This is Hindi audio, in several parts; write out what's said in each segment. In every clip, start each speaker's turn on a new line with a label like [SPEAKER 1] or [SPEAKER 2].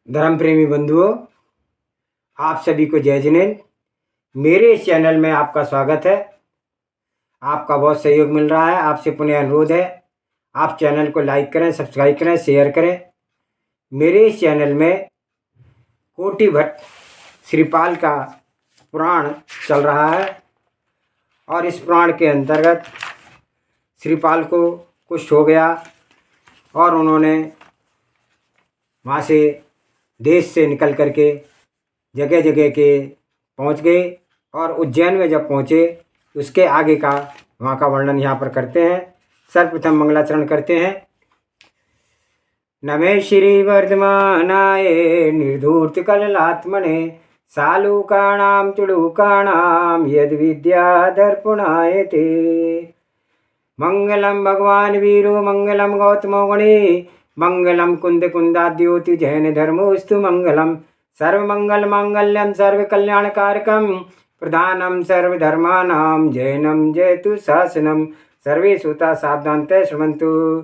[SPEAKER 1] धर्म प्रेमी बंधुओं, आप सभी को जय जिनेंद्र। मेरे इस चैनल में आपका स्वागत है। आपका बहुत सहयोग मिल रहा है। आपसे पुनः अनुरोध है, आप चैनल को लाइक करें, सब्सक्राइब करें, शेयर करें। मेरे इस चैनल में कोटि भट्ट श्रीपाल का पुराण चल रहा है और इस पुराण के अंतर्गत श्रीपाल को कुष्ठ हो गया और उन्होंने वहाँ से देश से निकल करके जगह जगह के पहुँच गए और उज्जैन में जब पहुँचे उसके आगे का वहाँ का वर्णन यहाँ पर करते हैं। सर्वप्रथम मंगलाचरण करते हैं। नमे श्री वर्धमानाय निर्धूर्त कललात्मने सालूकाणां तुलूकाणां यद विद्या दर्पणाय ते। मंगलम भगवान वीरो मंगलम गौतमो गणे मंगलम कुंद कुंदाद्योति जैन धर्मोस्तु मंगलम सर्वमंगल मांगल्यम सर्वकल्याणकारकम प्रधानम सर्वधर्मानां जैनम जयतु शासनम सर्वे श्रोता सावधानतः श्रवन्तु।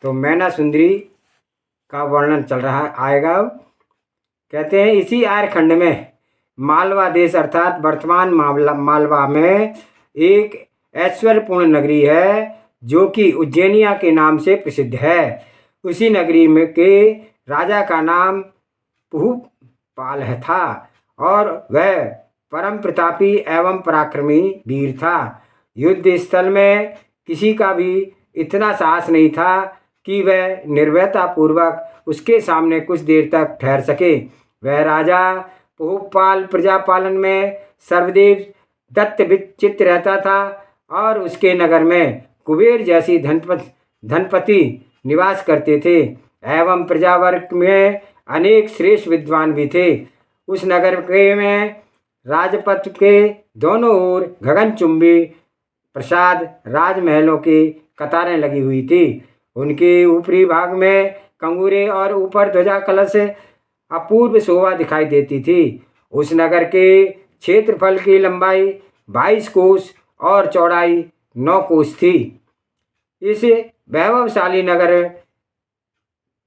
[SPEAKER 1] तो मैना सुंदरी का वर्णन चल रहा आएगा। कहते हैं इसी आर्यखंड में मालवा देश अर्थात वर्तमान मालवा में एक ऐश्वर्यपूर्ण नगरी है जो कि उज्जैनिया के नाम से प्रसिद्ध है। उसी नगरी में के राजा का नाम पुहुपाल था और वह परम प्रतापी एवं पराक्रमी वीर था। युद्ध स्थल में किसी का भी इतना साहस नहीं था कि वह निर्भयता पूर्वक उसके सामने कुछ देर तक ठहर सके। वह राजा पुहुपाल प्रजापालन में सर्वदेव दत्त चित्त रहता था और उसके नगर में कुबेर जैसी धनपति निवास करते थे एवं प्रजावर्ग में अनेक श्रेष्ठ विद्वान भी थे। उस नगर के में राजपथ के दोनों ओर गगनचुंबी प्रसाद राजमहलों की कतारें लगी हुई थी। उनके ऊपरी भाग में कंगूरे और ऊपर ध्वजा कलश अपूर्व शोभा दिखाई देती थी। उस नगर के क्षेत्रफल की लंबाई 22 कोस और चौड़ाई 9 कोस थी। इस वैभवशाली नगर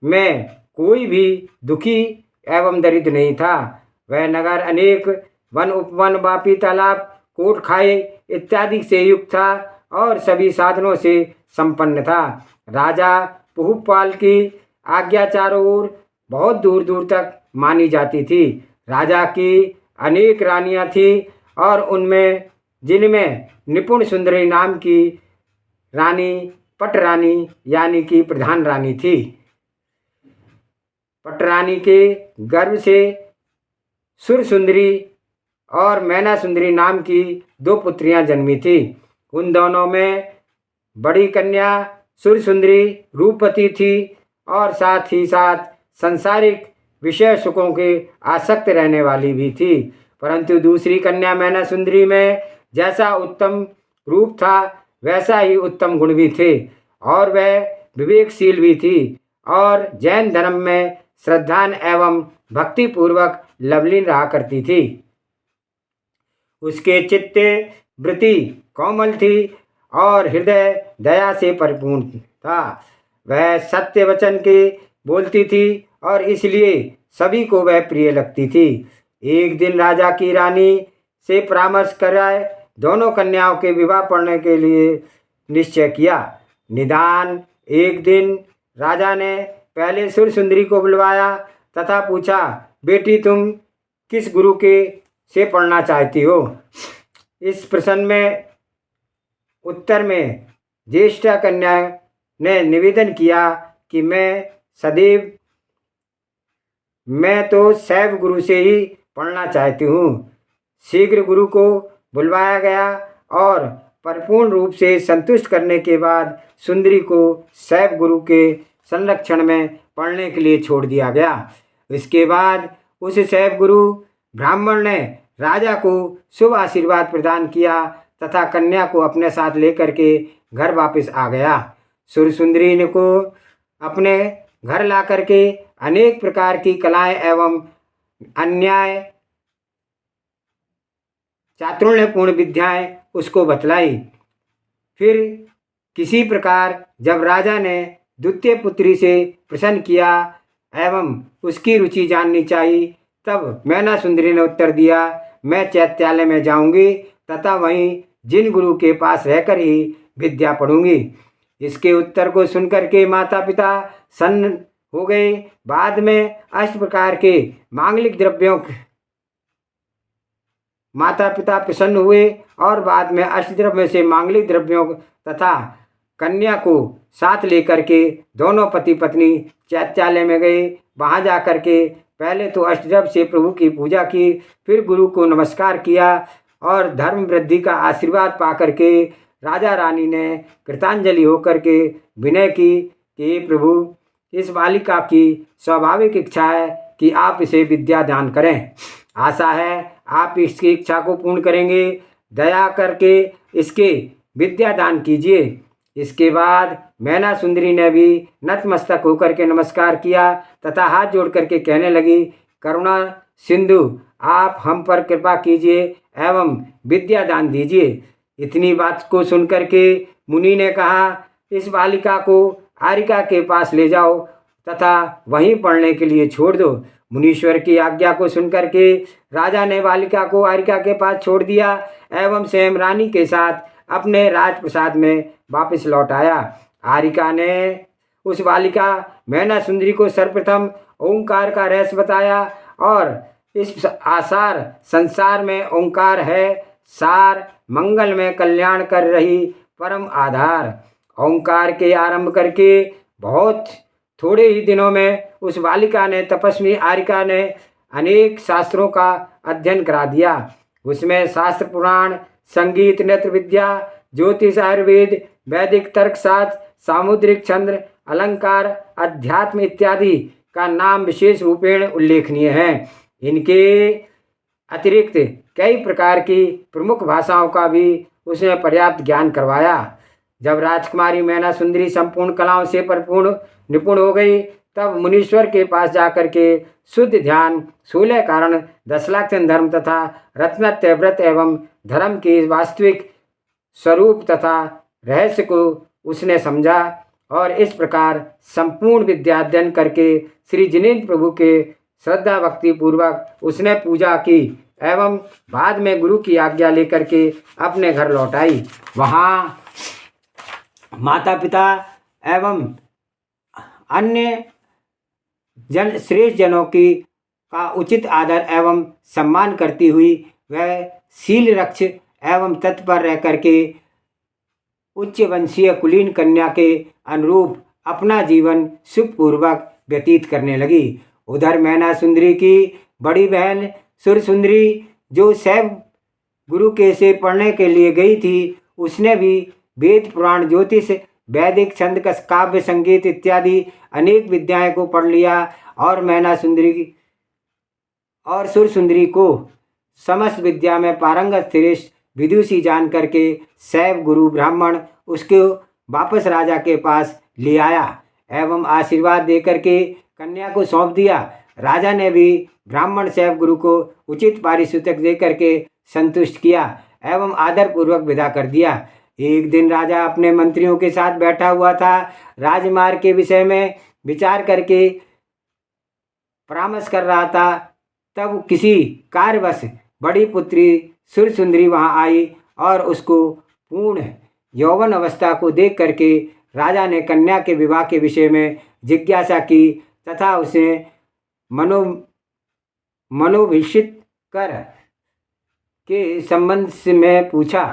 [SPEAKER 1] में कोई भी दुखी एवं दरिद्र नहीं था। वह नगर अनेक वन उपवन वापी तालाब कोट खाए इत्यादि से युक्त था और सभी साधनों से संपन्न था। राजा पुहुपाल की आज्ञा चारों ओर बहुत दूर दूर तक मानी जाती थी। राजा की अनेक रानियां थी और उनमें जिनमें निपुण सुंदरी नाम की रानी पटरानी यानी कि प्रधान रानी थी। पटरानी के गर्भ से सुरसुंदरी और मैना सुंदरी नाम की 2 पुत्रियां जन्मी थी। उन दोनों में बड़ी कन्या सुरसुंदरी रूपवती थी और साथ ही साथ संसारिक विषय सुखों के आसक्त रहने वाली भी थी। परंतु दूसरी कन्या मैना सुंदरी में जैसा उत्तम रूप था वैसा ही उत्तम गुण भी थे और वह विवेकशील भी थी और जैन धर्म में श्रद्धान एवं भक्ति पूर्वक लवलीन रहा करती थी। उसके चित्त वृत्ति कोमल थी और हृदय दया से परिपूर्ण था। वह सत्य वचन के बोलती थी और इसलिए सभी को वह प्रिय लगती थी। एक दिन राजा की रानी से परामर्श कराए दोनों कन्याओं के विवाह पढ़ने के लिए निश्चय किया। निदान एक दिन राजा ने पहले सुरसुंदरी को बुलवाया तथा पूछा, बेटी तुम किस गुरु के से पढ़ना चाहती हो? इस प्रश्न में उत्तर में ज्येष्ठा कन्या ने निवेदन किया कि मैं तो शैव गुरु से ही पढ़ना चाहती हूँ। शीघ्र गुरु को बुलवाया गया और परिपूर्ण रूप से संतुष्ट करने के बाद सुंदरी को शैव गुरु के संरक्षण में पढ़ने के लिए छोड़ दिया गया। इसके बाद उस शैव गुरु ब्राह्मण ने राजा को शुभ आशीर्वाद प्रदान किया तथा कन्या को अपने साथ लेकर के घर वापस आ गया। सुरसुंदरी ने को अपने घर ला करके अनेक प्रकार की कलाएं एवं अन्याय चातुर्यपूर्ण विद्याएं उसको बतलाई। फिर किसी प्रकार जब राजा ने द्वितीय पुत्री से प्रसन्न किया एवं उसकी रुचि जाननी चाहिए। तब मैना सुंदरी ने उत्तर दिया, मैं चैत्यालय में जाऊंगी तथा वहीं जिन गुरु के पास रहकर ही विद्या पढ़ूंगी। इसके उत्तर को सुनकर के माता पिता सन्न हो गए। बाद में 8 प्रकार के मांगलिक द्रव्यों माता पिता प्रसन्न हुए और बाद में अष्टद्रव्य से मांगलिक द्रव्यों तथा कन्या को साथ लेकर के दोनों पति पत्नी चैत्यालय में गए। वहाँ जा कर के पहले तो अष्टद्रव्य से प्रभु की पूजा की, फिर गुरु को नमस्कार किया और धर्म वृद्धि का आशीर्वाद पा करके राजा रानी ने कृतांजलि होकर के विनय की कि प्रभु, इस बालिका की स्वाभाविक इच्छा है कि आप इसे विद्या दान करें। आशा है आप इसकी इच्छा को पूर्ण करेंगे। दया करके इसके विद्या दान कीजिए। इसके बाद मैना सुंदरी ने भी नतमस्तक होकर के नमस्कार किया तथा हाथ जोड़ करके कहने लगी, करुणा सिंधु, आप हम पर कृपा कीजिए एवं विद्या दान दीजिए। इतनी बात को सुनकर के मुनि ने कहा, इस बालिका को आरिका के पास ले जाओ तथा वहीं पढ़ने के लिए छोड़ दो। मुनीश्वर की आज्ञा को सुनकर के राजा ने बालिका को आरिका के पास छोड़ दिया एवं स्वयं रानी के साथ अपने राजप्रसाद में वापस लौट आया। आरिका ने उस बालिका मैना सुंदरी को सर्वप्रथम ओंकार का रहस्य बताया और इस आसार संसार में ओंकार है सार, मंगल में कल्याण कर रही परम आधार। ओंकार के आरंभ करके बहुत थोड़े ही दिनों में उस बालिका ने तपस्वी आरिका ने अनेक शास्त्रों का अध्ययन करा दिया। उसमें शास्त्र पुराण, संगीत, नृत्य विद्या, ज्योतिष, आयुर्वेद, वैदिक तर्कशास्त्र, सामुद्रिक छंद, अलंकार, अध्यात्म इत्यादि का नाम विशेष रूपेण उल्लेखनीय है। इनके अतिरिक्त कई प्रकार की प्रमुख भाषाओं का भी उसने पर्याप्त ज्ञान करवाया। जब राजकुमारी मैना सुंदरी संपूर्ण कलाओं से परिपूर्ण निपुण हो गई, तब मुनीश्वर के पास जाकर के शुद्ध ध्यान, 16 कारण, 10 लक्षण धर्म तथा रत्नत्रय व्रत एवं धर्म के वास्तविक स्वरूप तथा रहस्य को उसने समझा और इस प्रकार संपूर्ण विद्या अध्ययन करके श्री जिनेन्द्र प्रभु के श्रद्धा भक्ति पूर्वक उसने पूजा की एवं बाद में गुरु की आज्ञा लेकर के अपने घर लौट आई। वहाँ माता पिता एवं अन्य श्रेष्ठ जनों की का उचित आदर एवं सम्मान करती हुई वह शील रक्ष एवं तत्पर रह करके उच्च वंशीय कुलीन कन्या के अनुरूप अपना जीवन सुखपूर्वक व्यतीत करने लगी। उधर मैना सुंदरी की बड़ी बहन सुर सुंदरी, जो शैव गुरु के से पढ़ने के लिए गई थी, उसने भी वेद पुराण, ज्योतिष, वैदिक छंद, काव्य, संगीत इत्यादि अनेक विद्याएं को पढ़ लिया और मैना सुंदरी और सुर सुंदरी को समस्त विद्या में पारंगत श्रेष्ठ विदुषी जान करके शैव गुरु ब्राह्मण उसको वापस राजा के पास ले आया एवं आशीर्वाद देकर के कन्या को सौंप दिया। राजा ने भी ब्राह्मण शैव गुरु को उचित पारितोषिक देकर के संतुष्ट किया एवं आदरपूर्वक विदा कर दिया। एक दिन राजा अपने मंत्रियों के साथ बैठा हुआ था। राजमार्ग के विषय में विचार करके परामर्श कर रहा था। तब किसी कार्यवश बड़ी पुत्री सुर सुंदरी वहाँ आई और उसको पूर्ण यौवन अवस्था को देख करके राजा ने कन्या के विवाह के विषय में जिज्ञासा की तथा उसे मनोभिषित कर के संबंध में पूछा।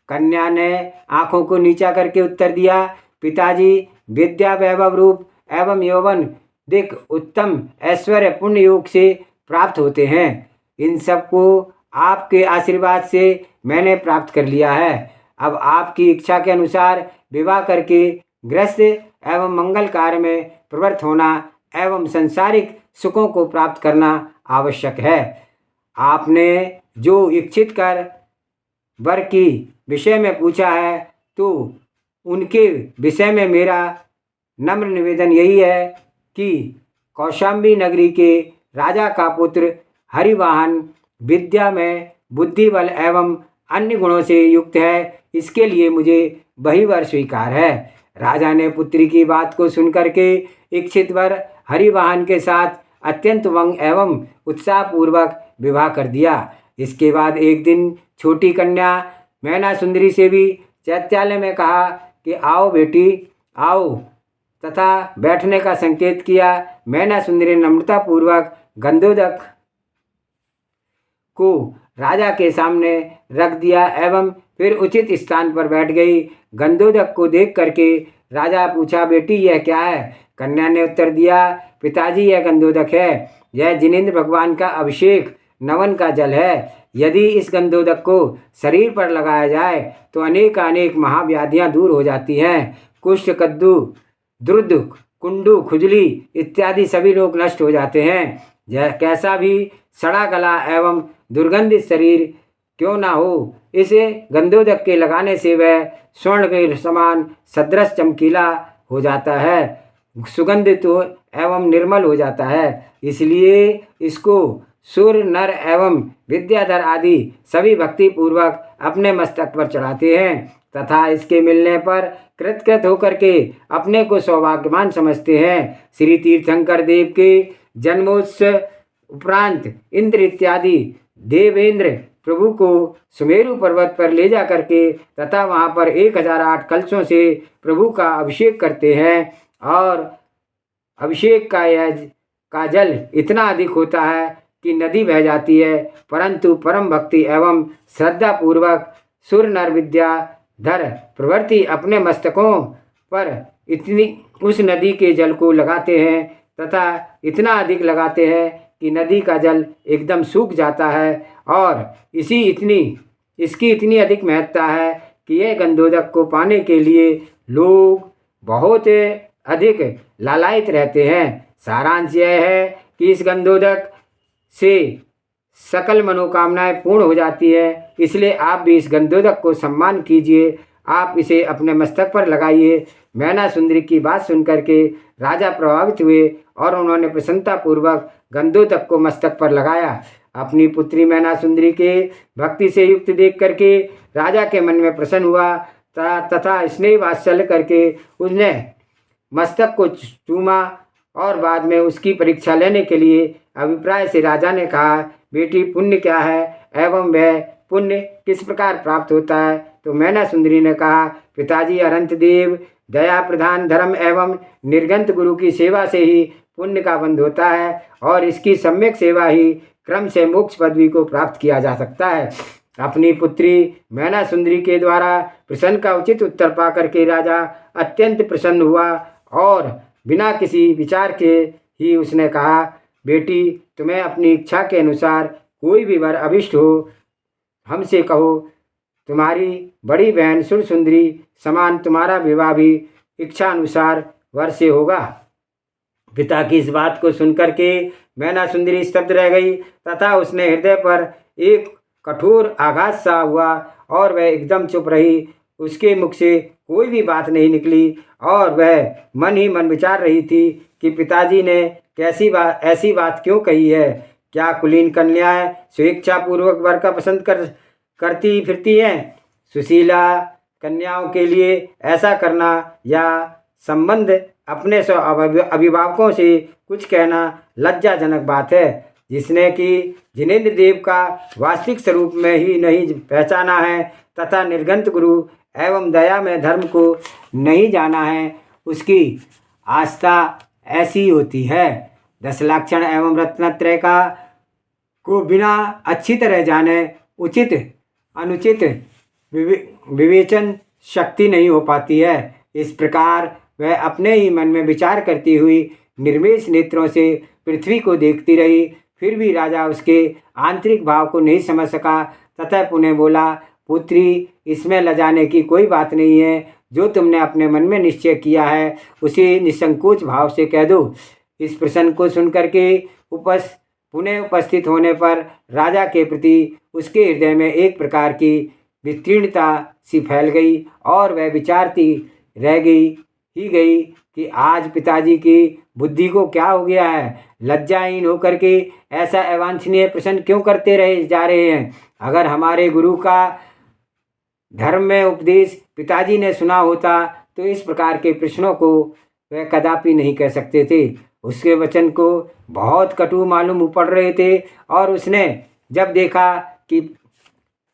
[SPEAKER 1] कन्या ने आंखों को नीचा करके उत्तर दिया, पिताजी, विद्या, वैभव, रूप एवं यौवन दिक उत्तम ऐश्वर्य पुण्य योग से प्राप्त होते हैं। इन सब को आपके आशीर्वाद से मैंने प्राप्त कर लिया है। अब आपकी इच्छा के अनुसार विवाह करके गृहस्थ एवं मंगल कार्य में प्रवृत्त होना एवं संसारिक सुखों को प्राप्त करना आवश्यक है। आपने जो इच्छित कर वर की विषय में पूछा है, तो उनके विषय में मेरा नम्र निवेदन यही है कि कौशाम्बी नगरी के राजा का पुत्र हरिवाहन विद्या में बुद्धि बल एवं अन्य गुणों से युक्त है। इसके लिए मुझे वही वर स्वीकार है। राजा ने पुत्री की बात को सुनकर के इच्छित वर हरिवाहन के साथ अत्यंत उमंग एवं उत्साहपूर्वक विवाह कर दिया। इसके बाद एक दिन छोटी कन्या मैना सुंदरी से भी चैत्यालय में कहा कि आओ बेटी आओ, तथा बैठने का संकेत किया। मैना सुंदरी नम्रतापूर्वक गंधोदक को राजा के सामने रख दिया एवं फिर उचित स्थान पर बैठ गई। गंधोदक को देख करके राजा पूछा, बेटी यह क्या है? कन्या ने उत्तर दिया, पिताजी यह गंधोदक है, यह जिनेंद्र भगवान का अभिषेक नवन का जल है। यदि इस गंधोदक को शरीर पर लगाया जाए तो अनेक महाव्याधियां दूर हो जाती हैं। कुष्ठ, कद्दू, द्रुद, कुंडू, खुजली इत्यादि सभी रोग नष्ट हो जाते हैं। यह कैसा भी सड़ा गला एवं दुर्गंधित शरीर क्यों ना हो, इसे गंधोदक के लगाने से वह स्वर्ण के समान सदृश चमकीला हो जाता है, सुगंधित एवं निर्मल हो जाता है। इसलिए इसको सूर्य, नर एवं विद्याधर आदि सभी भक्ति पूर्वक अपने मस्तक पर चढ़ाते हैं तथा इसके मिलने पर कृतकृत होकर के अपने को सौभाग्यवान समझते हैं। श्री तीर्थंकर देव के जन्मोत्सव उपरांत इंद्र इत्यादि देवेंद्र प्रभु को सुमेरु पर्वत पर ले जा करके तथा वहाँ पर 1008 कलशों से प्रभु का अभिषेक करते हैं और अभिषेक का जल इतना अधिक होता है कि नदी बह जाती है, परंतु परम भक्ति एवं श्रद्धा पूर्वक सूर्य, नर, विद्याधर प्रवृत्ति अपने मस्तकों पर इतनी उस नदी के जल को लगाते हैं तथा इतना अधिक लगाते हैं कि नदी का जल एकदम सूख जाता है। और इसकी इतनी अधिक महत्ता है कि यह गंधोदक को पाने के लिए लोग बहुत अधिक लालायित रहते हैं। सारांश यह है कि इस गंधोदक से सकल मनोकामनाएं पूर्ण हो जाती है। इसलिए आप भी इस गंधोदक को सम्मान कीजिए, आप इसे अपने मस्तक पर लगाइए। मैना सुंदरी की बात सुनकर के राजा प्रभावित हुए और उन्होंने प्रसन्नतापूर्वक गंधोदक को मस्तक पर लगाया। अपनी पुत्री मैना सुंदरी के भक्ति से युक्त देख करके राजा के मन में प्रसन्न हुआ तथा स्नेह वात्सल्य करके उसने मस्तक को चूमा और बाद में उसकी परीक्षा लेने के लिए अभिप्राय से राजा ने कहा, बेटी पुण्य क्या है एवं वह पुण्य किस प्रकार प्राप्त होता है? तो मैना सुंदरी ने कहा, पिताजी अनंत देव दया प्रधान धर्म एवं निर्गंत गुरु की सेवा से ही पुण्य का बंध होता है और इसकी सम्यक सेवा ही क्रम से मोक्ष पदवी को प्राप्त किया जा सकता है। अपनी पुत्री मैना सुंदरी के द्वारा प्रश्न का उचित उत्तर पा करके राजा अत्यंत प्रसन्न हुआ और बिना किसी विचार के ही उसने कहा, बेटी तुम्हें अपनी इच्छा के अनुसार कोई भी वर अभिष्ट हो हमसे कहो। तुम्हारी बड़ी बहन सुर सुंदरी समान तुम्हारा विवाह भी इच्छा अनुसार वर से होगा। पिता की इस बात को सुनकर के मैना सुंदरी स्तब्ध रह गई तथा उसने हृदय पर एक कठोर आघात सा हुआ और वह एकदम चुप रही। उसके मुख से कोई भी बात नहीं निकली और वह मन ही मन विचार रही थी कि पिताजी ने ऐसी बात क्यों कही है। क्या कुलीन कन्याएं स्वेच्छापूर्वक वर का पसंद करती फिरती हैं? सुशीला कन्याओं के लिए ऐसा करना या संबंध अपने अभिभावकों से कुछ कहना लज्जाजनक बात है। जिसने कि जिनेंद्र देव का वास्तविक स्वरूप में ही नहीं पहचाना है तथा निर्गंत गुरु एवं दया में धर्म को नहीं जाना है, उसकी आस्था ऐसी होती है। 10 लक्षण एवं रत्नत्रय को बिना अच्छी तरह जाने उचित अनुचित विवेचन शक्ति नहीं हो पाती है। इस प्रकार वह अपने ही मन में विचार करती हुई निर्मेष नेत्रों से पृथ्वी को देखती रही। फिर भी राजा उसके आंतरिक भाव को नहीं समझ सका तथा पुनः बोला, पुत्री इसमें लजाने की कोई बात नहीं है। जो तुमने अपने मन में निश्चय किया है उसे निसंकोच भाव से कह दो। इस प्रश्न को सुनकर के पुनः उपस्थित होने पर राजा के प्रति उसके हृदय में एक प्रकार की वितीर्णता सी फैल गई और वह विचारती रह गई कि आज पिताजी की बुद्धि को क्या हो गया है। लज्जाहीन होकर के ऐसा अवांछनीय प्रश्न क्यों करते रहे जा रहे हैं। अगर हमारे गुरु का धर्म में उपदेश पिताजी ने सुना होता तो इस प्रकार के प्रश्नों को वह कदापि नहीं कह सकते थे। उसके वचन को बहुत कटु मालूम पड़ रहे थे और उसने जब देखा कि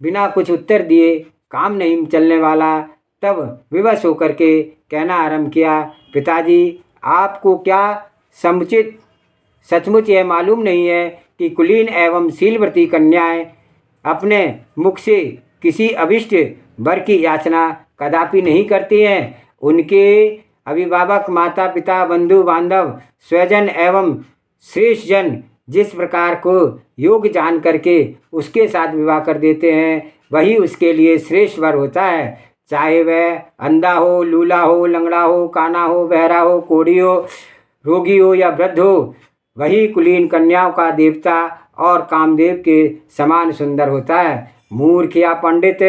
[SPEAKER 1] बिना कुछ उत्तर दिए काम नहीं चलने वाला, तब विवश होकर के कहना आरंभ किया, पिताजी आपको क्या समुचित सचमुच यह मालूम नहीं है कि कुलीन एवं शीलव्रती कन्याएं अपने मुख से किसी अभिष्ट वर की याचना कदापि नहीं करती हैं। उनके अभिभावक माता पिता बंधु बांधव स्वजन एवं श्रेष्ठ जन जिस प्रकार को योग्य जान करके उसके साथ विवाह कर देते हैं, वही उसके लिए श्रेष्ठ वर होता है। चाहे वह अंधा हो, लूला हो, लंगड़ा हो, काना हो, बहरा हो, कोढ़ी हो, रोगी हो या वृद्ध हो, वही कुलीन कन्याओं का देवता और कामदेव के समान सुंदर होता है। मूर्ख या पंडित,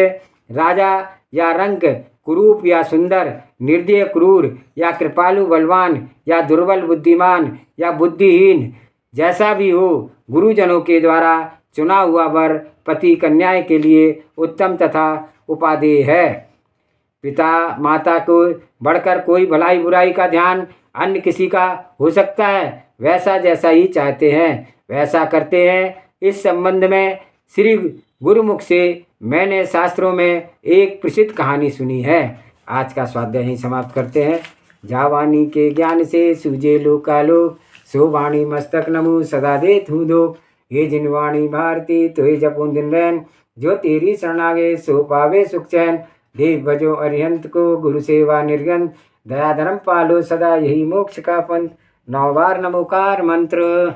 [SPEAKER 1] राजा या रंक, कुरूप या सुंदर, निर्दय क्रूर या कृपालु बलवान या दुर्बल बुद्धिमान या बुद्धिहीन, जैसा भी हो, गुरुजनों के द्वारा चुना हुआ वर पति कन्याएं के लिए उत्तम तथा उपादेय है। पिता माता को बढ़कर कोई भलाई बुराई का ध्यान अन्य किसी का हो सकता है, वैसा जैसा ही चाहते हैं वैसा करते हैं। इस संबंध में श्री गुरुमुख से मैंने शास्त्रों में एक प्रसिद्ध कहानी सुनी है। आज का स्वाध्याय ही समाप्त करते हैं। जावानी के ज्ञान से सूझे लोकालोक, सो वाणी मस्तक नमो सदा देत हूँ दो। ये जिन वाणी भारती तो हे जपूं दिन रैन, जो तेरी शरणागे सो पावे सुख चैन। देव भजो अरिहंत को गुरु सेवा निर्गंत, दया धर्म पालो सदा यही मोक्ष का पंथ। 9 बार नमोकार मंत्र।